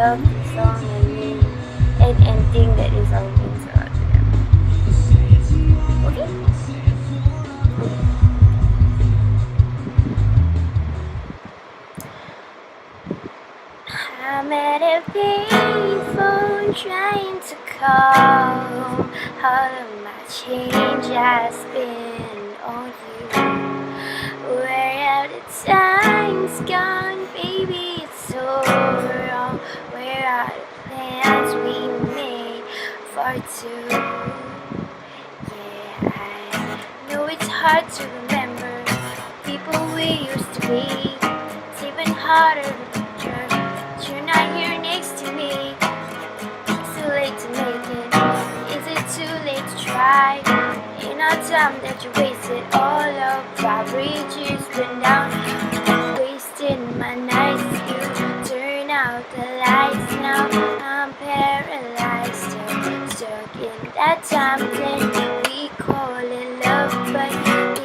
love this song and mean and think that this song means a lot to them. Okay? I'm at a payphone trying to call all of my change I spent on you. Where are the times gone, baby? It's so wrong. Where are the plans we made for two? Yeah, I know it's hard to remember people we used to be. It's even harder to picture that you're not here next to me. It's too late to make it. Is it too late to try? In our time that you wasted, all of our bridges went down. Wasting my nights, you turn out the lights. Now I'm paralyzed, still stuck in that time then we call it love. But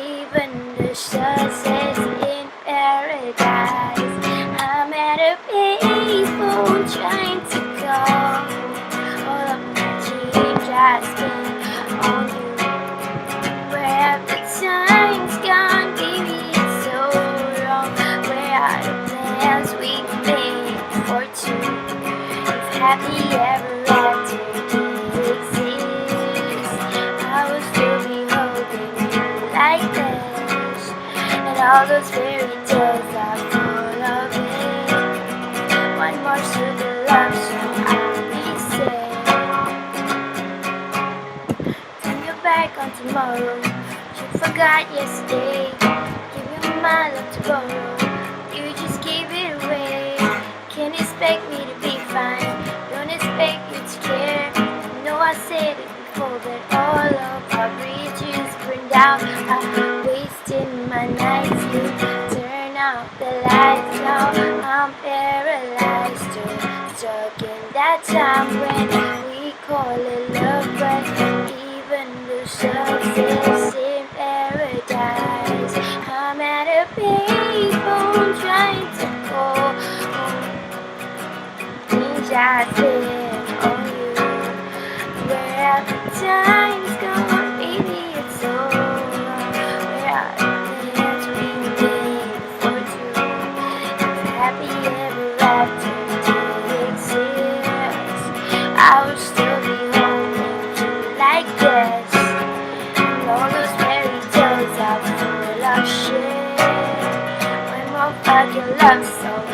even the sun says in paradise. I'm at a payphone trying to call all of my change I spent on you. Where have the times gone, baby? It's so wrong. Where are the plans we made for two? If happy ever after did exist, I would still be holding you like this. And all those fairy tales are full of it. One more sugar love song I'll be sad. Turn your back on tomorrow. You forgot yesterday. Give you my love to borrow. You just gave it away. Can't expect me to be fine. Don't expect you to care. You know I said it before, but all of our bridges burned down. I'm wasting my nights. You turn out the lights. Now I'm paralyzed, still stuck in that time when we call it love. But even the sun says in paradise. I'm at a payphone trying to call things I spent on you. Where have the times gone, baby? It's so wrong. Where are the plans we made for two? If happy ever after did exist, I would still be holding you like this. And all those fairy tales are full of shit. One more fucking love song